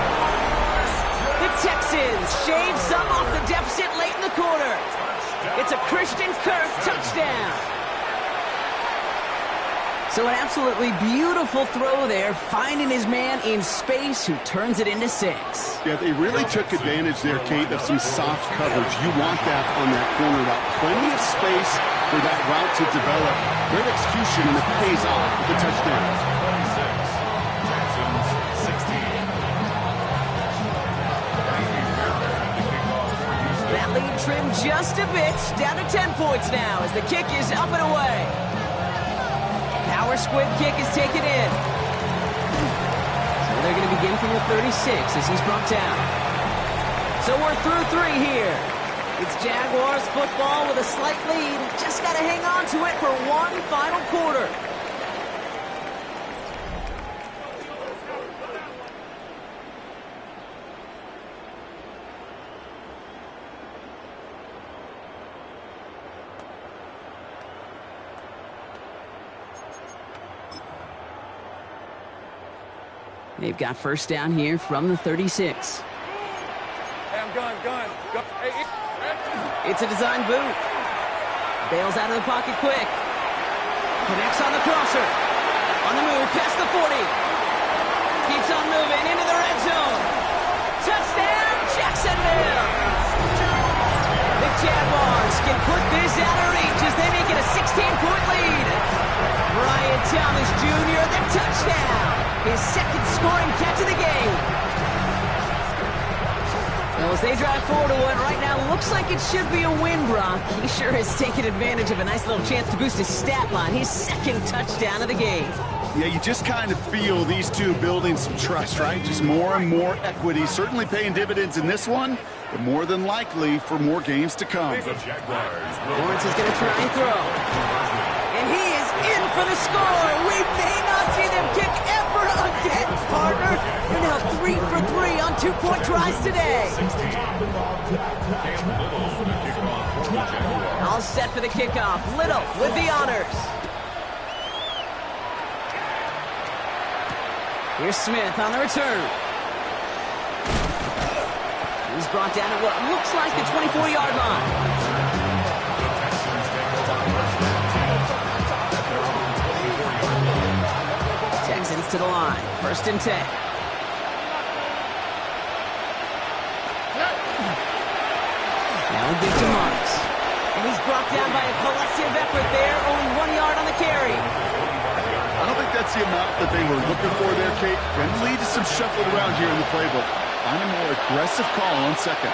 The Texans shave some off the deficit late in the quarter. It's a Christian Kirk touchdown. So an absolutely beautiful throw there, finding his man in space who turns it into 6. Yeah, they really took advantage there, Kate, of some soft coverage. You want that on that corner route. Plenty of space for that route to develop. Great execution, and it pays off with the touchdown. 26, Texans 16. That lead trimmed just a bit, down to 10 points now as the kick is up and away. Power squib kick is taken in. So they're going to begin from the 36 as he's brought down. So we're through 3 here. It's Jaguars football with a slight lead. Just got to hang on to it for one final quarter. They've got first down here from the 36. Hey, I'm gun. Hey, It's a design boot. Bails out of the pocket quick. Connects on the crosser. On the move, past the 40. Keeps on moving into the red zone. Touchdown, Jacksonville! The Jaguars can put this out of reach as they make it a 16-point lead. Brian Thomas Jr., the touchdown. His second scoring catch of the game. Well, as they drive forward to what right now looks like it should be a win, Brock. He sure has taken advantage of a nice little chance to boost his stat line. His second touchdown of the game. Yeah, you just kind of feel these two building some trust, right? Just more and more equity. Certainly paying dividends in this one, but more than likely for more games to come. The Jaguars will Lawrence is going to try and throw. And he is in for the score. We may not see them kick ever again, partner. They're now 3 for 3 on 2-point tries today. 16. Cam Little with a kickoff for the Jaguars. All set for the kickoff. Little with the honors. Here's Smith on the return. He's brought down at what looks like the 24-yard line. Texans to the line. First and 10. Now a give to Marks. And he's brought down by a collective effort there. Only 1 yard on the carry. I don't think that's the amount that they were looking for there, Kate. Going to lead to some shuffling around here in the playbook. Find a more aggressive call on second.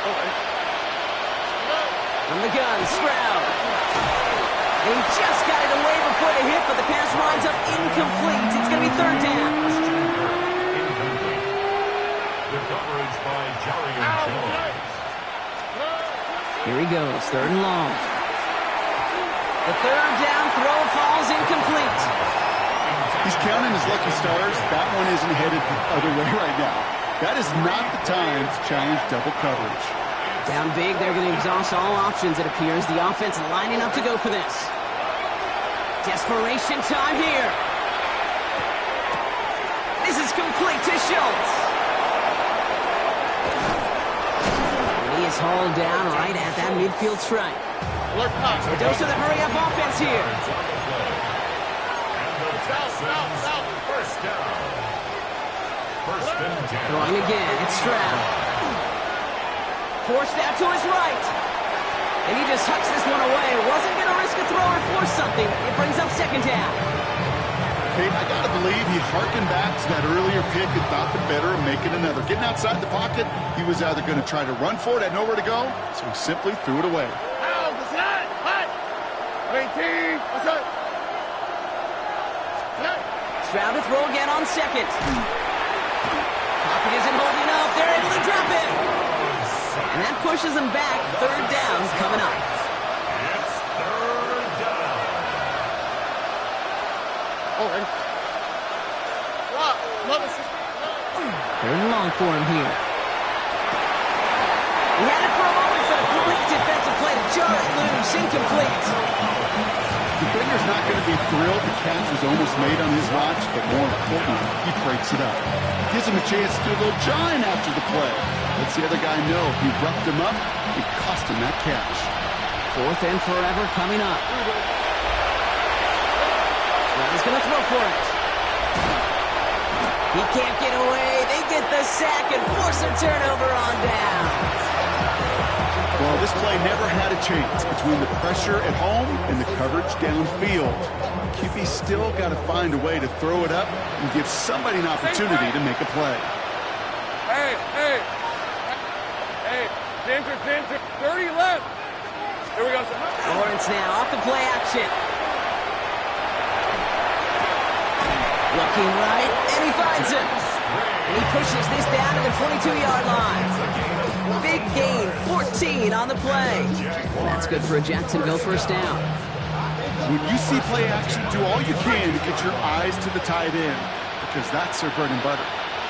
From the gun, Stroud. And he just got it away before the hit, but the pass winds up incomplete. It's going to be third down. The coverage by Jarian Jones. Here he goes, 3rd and long. The 3rd down throw falls incomplete. He's counting his lucky stars. That one isn't headed the other way right now. That is not the time to challenge double coverage. Down big, they're going to exhaust all options, it appears. The offense lining up to go for this. Desperation time here. This is complete to Schultz. And he is hauled down right at that midfield stripe. A dose of the hurry-up offense here. First down. First and 10. Throwing again, it's Stroud. Forced out to his right. And he just hucks this one away. Wasn't going to risk a throw or force something. It brings up 2nd down. Kate, I got to believe he harkened back to that earlier pick and thought the better of making another. Getting outside the pocket, he was either going to try to run for it, had nowhere to go, so he simply threw it away. Stroud to throw again on 2nd. Pocket isn't holding up. They're able to drop it. And that pushes them back. 3rd down coming up. It's 3rd down. Third and long for him here. He had it for a moment, but a great defensive play to jar it loose. Incomplete. Defender's not going to be thrilled the catch was almost made on his watch, but more importantly, he breaks it up. Gives him a chance to do a little jawing after the play. Lets the other guy know if he roughed him up, it cost him that catch. 4th and forever coming up. Stroud's going to throw for it. He can't get away. They get the sack and force a turnover on down. Well, this play never had a chance between the pressure at home and the coverage downfield. QB's still got to find a way to throw it up and give somebody an opportunity to make a play. Hey, Ginger, 30 left. Here we go, sir. Lawrence now off the play action. Looking right, and he finds him. And he pushes this down to the 22-yard line. Big gain, 14 on the play. And that's good for a Jacksonville 1st down. When you see play action, do all you can to get your eyes to the tight end, because that's their bread and butter.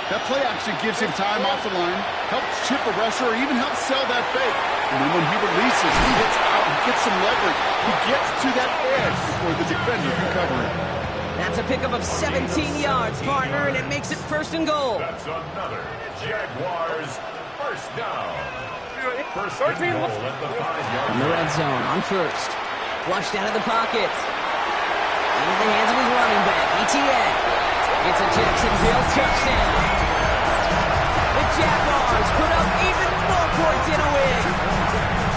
That play action gives him time off the line, helps chip a rusher, or even helps sell that fake. And then when he releases, he hits out and gets some leverage. He gets to that edge before the defender can cover it. That's a pickup of 17 yards, partner, and it makes it 1st and goal. That's another Jaguars first down. First 13 and goal at the 5-yard In the red zone on 1st. Flushed out of the pocket. Into the hands of his running back, ETN. It's a Jacksonville touchdown. The Jaguars put up even more points in a win.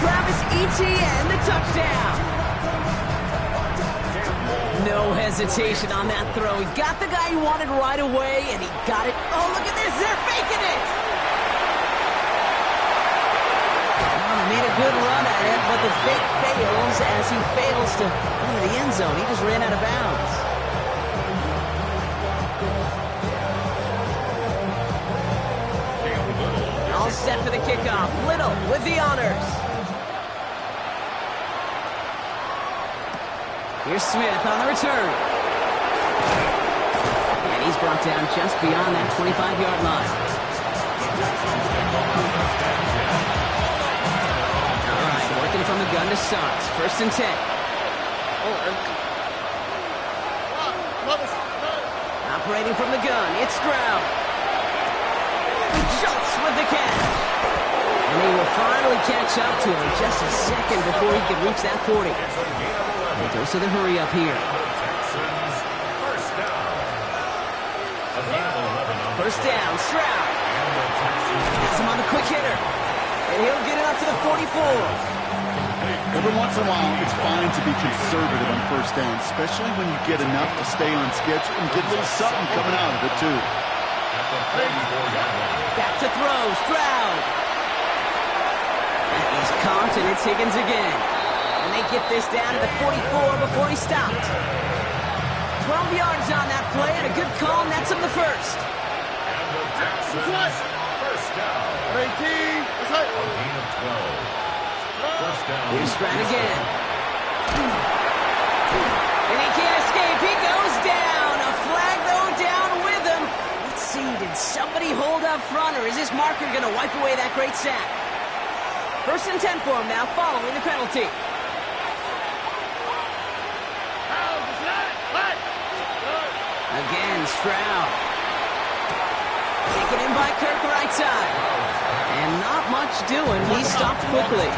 Travis Etienne, the touchdown. No hesitation on that throw. He got the guy he wanted right away, and he got it. Oh, look at this. They're faking it. Oh, he made a good run at it, but the fake fails as he fails to go to the end zone. He just ran out of bounds. All set for the kickoff. Little with the honors. Here's Smith on the return. And he's brought down just beyond that 25-yard line. All right, working from the gun to Suggs. 1st and 10. Operating from the gun, it's Stroud. Schultz with the catch. And he will finally catch up to him just a second before he can reach that 40. A dose of the hurry up here. First down, Stroud. Gets him on the quick hitter. And he'll get it up to the 44. Every once in a while, it's fine to be conservative on 1st down, especially when you get enough to stay on schedule and get a little something coming out of it, too. Back to throw, Stroud. And he's caught, and it's Higgins again. And they get this down to the 44 before he stopped. 12 yards on that play, and a good call nets him the 1st. First down. 18. A gain of 12. First down. Here's Stroud again. And he can't escape. He goes down. A flag, though, down with him. Let's see, did somebody hold up front, or is this marker going to wipe away that great sack? 1st and 10 for him now, following the penalty. Again, Stroud. Taken in by Kirk right side. And not much doing. He stopped quickly.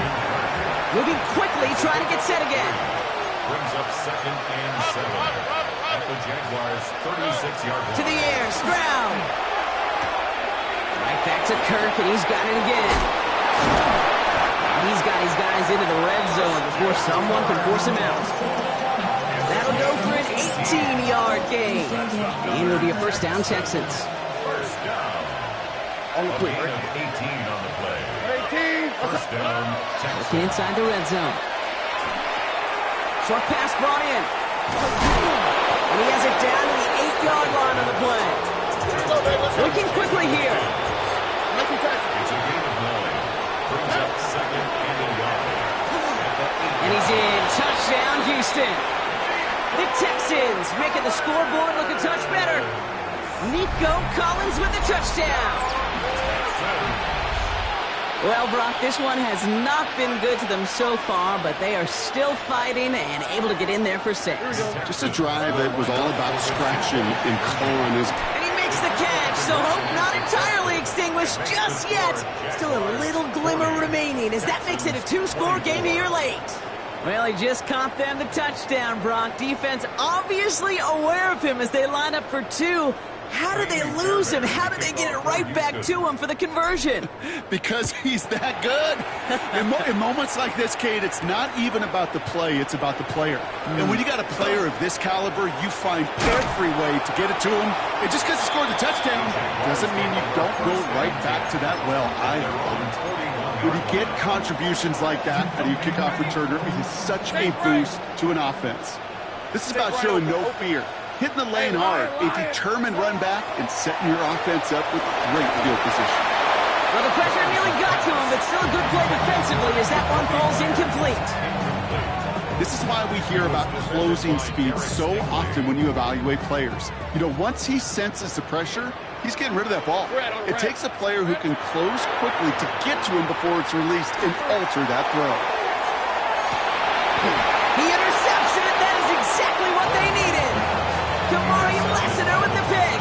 Moving quickly, trying to get set again. Brings up 2nd and 7 at the Jaguars' 36-yard line. To the air, Stroud. Right back to Kirk, and he's got it again. He's got his guys into the red zone before someone can force him out. That'll go for an 18-yard gain. And it'll be a first down, Texans. First down. On the play. 18 on the play. 18. First down, Texans. Looking inside the red zone. Short pass brought in. And he has it down to the 8-yard line on the play. Looking quickly here. It's a gain of 9. Brings up 2nd and 11. And he's in. Touchdown, Houston. The Texans making the scoreboard look a touch better. Nico Collins with the touchdown. Well, Brock, this one has not been good to them so far, but they are still fighting and able to get in there for 6. Just a drive that was all about scratching and clawing. And he makes the catch, so hope not entirely extinguished just yet. Still a little glimmer remaining as that makes it a 2-score game here late. Well, he just caught them the touchdown, Brock. Defense obviously aware of him as they line up for 2. How did they lose him? How did they get it right back to him for the conversion? Because he's that good. In moments like this, Kate, it's not even about the play, it's about the player. And when you got a player of this caliber, you find every way to get it to him. And just because he scored the touchdown doesn't mean you don't go right back to that well either. When you get contributions like that out of your kickoff returner, it is such a boost to an offense. This is about showing no fear, hitting the lane hard, a determined run back, and setting your offense up with great field position. Well, the pressure nearly got to him, but still a good play defensively as that one falls incomplete. This is why we hear about closing speed so often when you evaluate players. You know, once he senses the pressure, he's getting rid of that ball. It takes a player who can close quickly to get to him before it's released and alter that throw. He intercepts it. That is exactly what they needed. Kamari Lassiter with the pick.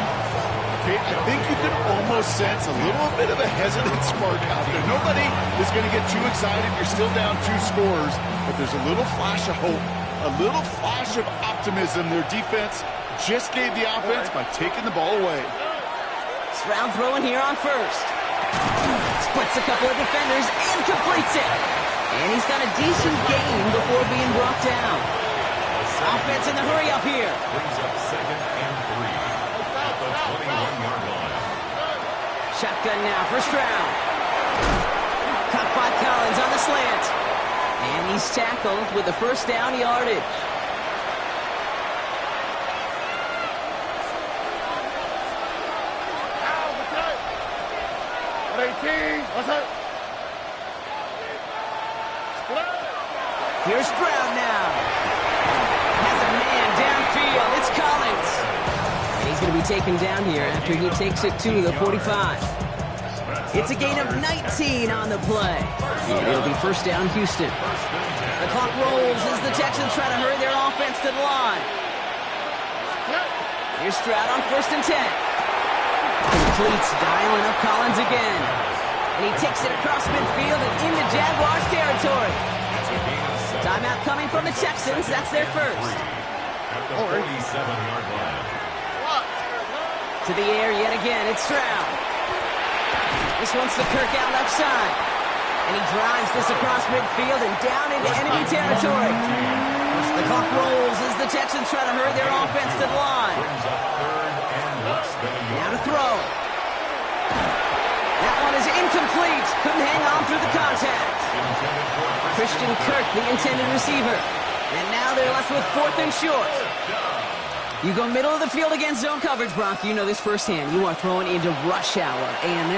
Okay, I think you can almost sense a little bit of a hesitant spark out there. Nobody is going to get too excited. You're still down 2 scores, but there's a little flash of hope, a little flash of optimism. Their defense just gave the offense by taking the ball away. Stroud throwing here on first. Splits a couple of defenders and completes it. And he's got a decent gain before being brought down. Offense in the hurry up here. Brings up 2nd and 3 at the 21-yard line. Shotgun now for Stroud. Caught by Collins on the slant. And he's tackled with the first down yardage. Here's Stroud now. Has a man downfield. It's Collins. And he's going to be taken down here after he takes it to the 45. It's a gain of 19 on the play. And it'll be first down, Houston. The clock rolls as the Texans try to hurry their offense to the line. Here's Stroud on 1st and 10. Completes, dialing up Collins again. And he takes it across midfield and into Jaguars territory. Timeout coming from the Texans. That's their first. At the 47-yard line. To the air yet again. It's Stroud. This one's to Kirk out left side. And he drives this across midfield and down into enemy territory. The clock rolls as the Texans try to hurry their offense to the line. Brings up 3rd and less than a Now yard. to throw. That one is incomplete. Couldn't hang on through the contact. Christian Kirk, the intended receiver. And now they're left with 4th and short. You go middle of the field against zone coverage, Brock. You know this firsthand. You are throwing into rush hour, and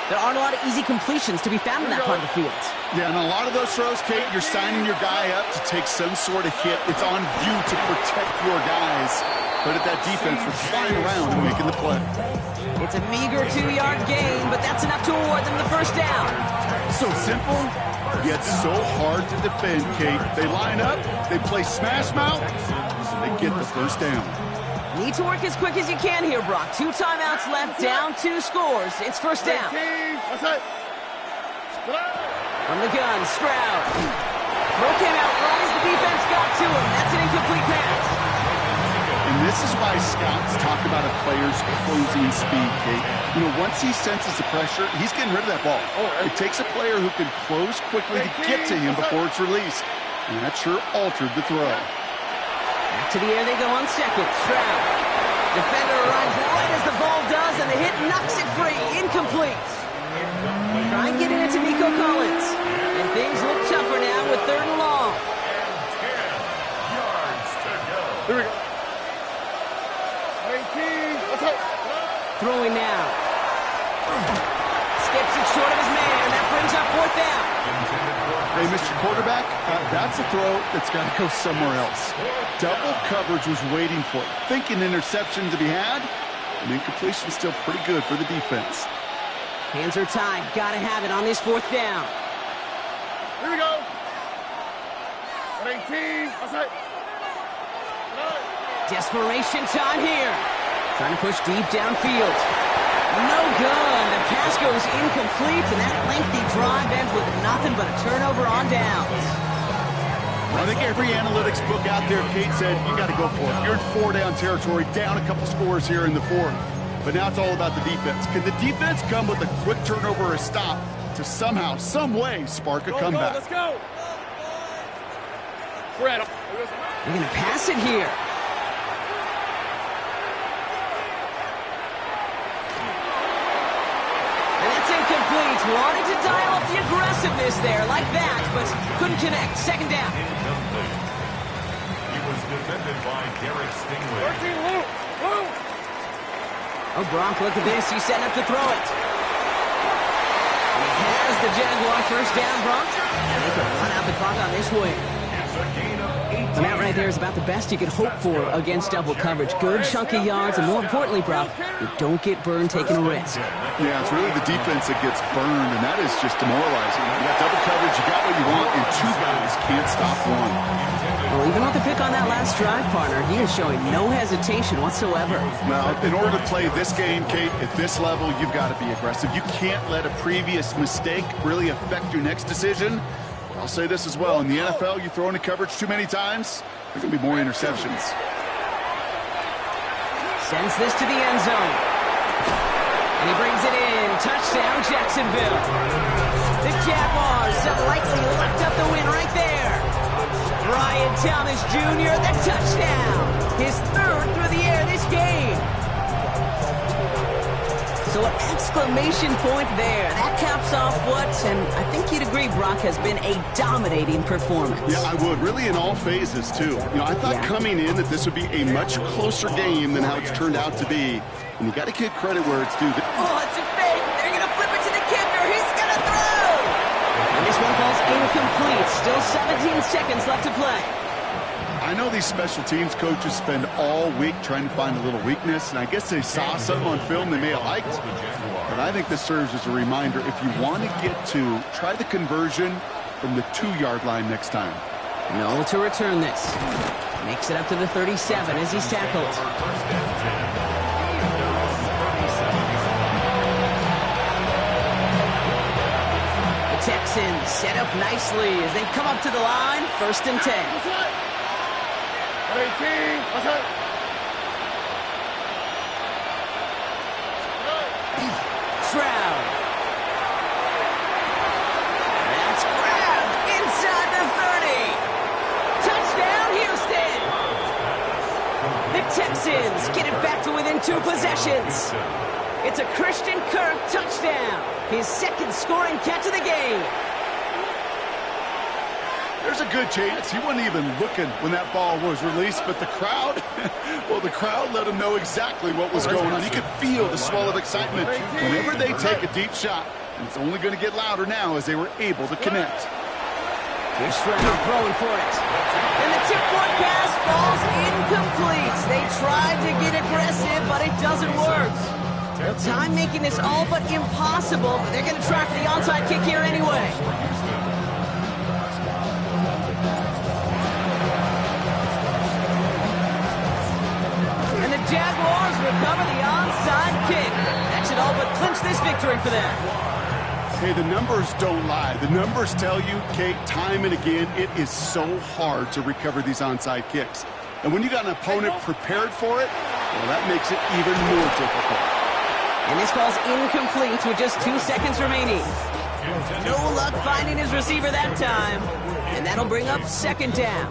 There aren't a lot of easy completions to be found in that part of the field. Yeah, and a lot of those throws, Kate, you're signing your guy up to take some sort of hit. It's on you to protect your guys. Credit that defense for flying around and making the play. It's a meager 2-yard gain, but that's enough to award them the first down. So simple, yet so hard to defend, Kate. They line up, they play smash mouth, they get the first down. Need to work as quick as you can here, Brock. 2 timeouts left, down 2 scores. It's first down. From the gun, Stroud. Throw came out right as the defense got to him. That's an incomplete pass. And this is why scouts talk about a player's closing speed, Kate. You know, once he senses the pressure, he's getting rid of that ball. It takes a player who can close quickly to get to him before it's released. And that sure altered the throw. Back to the air they go on second. Stroud. Defender arrives right as the ball does, and the hit knocks it free. Incomplete. Try and get it into Nico Collins. And things look tougher now with 3rd and long. And 10 yards to go. Here we go. 19. Let's go. Throwing now. Skips it short of his man. That brings up 4th down. Hey, Mr. Quarterback, that's a throw that's got to go somewhere else. Double coverage was waiting for it. Thinking interception to be had, and incompletion still pretty good for the defense. Hands are tied. Gotta have it on this 4th down. Here we go. 18. Let's go. Desperation time here. Trying to push deep downfield. No good. The pass goes incomplete, and that lengthy drive ends with nothing but a turnover on downs. I think every analytics book out there, Kate said, you got to go for it. You're in 4-down territory, down a couple scores here in the 4th. But now it's all about the defense. Can the defense come with a quick turnover or a stop to somehow, some way, spark a comeback? Let's go. Fred. They're going to pass it here. And that's incomplete. Wanted to dial up the aggressiveness there like that, but couldn't connect. 2nd down. He was defended by Garrett Stingley. 13, Luke. Luke. Oh, Brock, look at this. He's setting up to throw it. He has the Jaguar first down, Brock. And they can run out the clock on this win. It's a gain of 18. And that right there is about the best you could hope for against double coverage. Good chunky yards, and more importantly, Brock, you don't get burned taking a risk. Yeah, it's really the defense that gets burned, and that is just demoralizing. You got double coverage, you got what you want, and 2 guys can't stop one. Well, even with the pick on that last drive, partner, he is showing no hesitation whatsoever. Now, in order to play this game, Kate, at this level, you've got to be aggressive. You can't let a previous mistake really affect your next decision. I'll say this as well. In the NFL, you throw into coverage too many times, there's going to be more interceptions. Sends this to the end zone. And he brings it in. Touchdown, Jacksonville. The Jaguars have likely locked up the win right there. Brian Thomas Jr., the touchdown. His 3rd through the air this game. So an exclamation point there. That caps off what, and I think you'd agree, Brock, has been a dominating performance. Yeah, I would. Really in all phases, too. You know, I thought coming in that this would be a much closer game than how it's turned out to be. And you got to give credit where it's due. Oh, it's a fake. They're going to flip it to the kicker. He's going to throw. And this one falls incomplete. Still 17 seconds left to play. I know these special teams coaches spend all week trying to find a little weakness, and I guess they saw something on film they may have liked. But I think this serves as a reminder, if you want to get to, try the conversion from the 2-yard line next time. No to return this. Makes it up to the 37 as he's tackled. The Texans set up nicely as they come up to the line. 1st and 10. 18. Let's go. Stroud. That's grabbed inside the 30. Touchdown, Houston. The Texans get it back to within 2 possessions. It's a Christian Kirk touchdown. His 2nd scoring catch of the game. There's a good chance he wasn't even looking when that ball was released, but the crowd, well, the crowd let him know exactly what was going on. You could feel the swell of excitement whenever they take a deep shot. And it's only going to get louder now as they were able to connect. Here's Stroud throwing for it. And the tip-point pass falls incomplete. They tried to get aggressive, but it doesn't work. Well, time making this all but impossible, but they're going to try for the onside kick here anyway. And the Jaguars recover the onside kick. That should all but clinch this victory for them. Hey, the numbers don't lie. The numbers tell you, Kate, time and again, it is so hard to recover these onside kicks. And when you got an opponent prepared for it, well, that makes it even more difficult. And this falls incomplete with just 2 seconds remaining. No luck finding his receiver that time. And that'll bring up second down.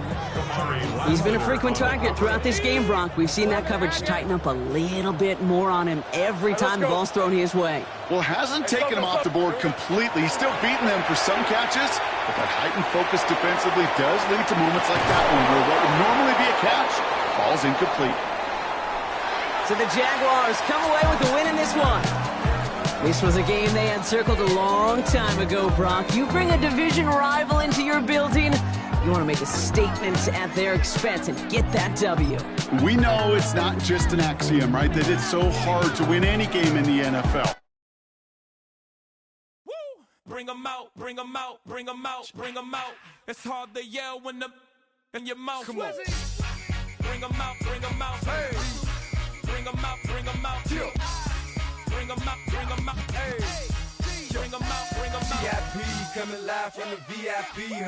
He's been a frequent target throughout this game, Brock. We've seen that coverage tighten up a little bit more on him every time the ball's thrown his way. Well, hasn't taken him off the board completely. He's still beating them for some catches, but that heightened focus defensively does lead to moments like that one where what would normally be a catch falls incomplete. So the Jaguars come away with the win in this one. This was a game they had circled a long time ago, Brock. You bring a division rival into your building, you want to make a statement at their expense and get that W. We know it's not just an axiom, right, that it's so hard to win any game in the NFL. Woo! Bring 'em out, bring 'em out, bring 'em out, bring 'em out. It's hard to yell when the in your mouth. Come on. Bring 'em out, bring 'em out. Hey. Bring 'em out, bring 'em out. Yeah. Bring 'em out, bring 'em out. Hey. Bring 'em out, bring 'em out. VIP coming live from the VIP.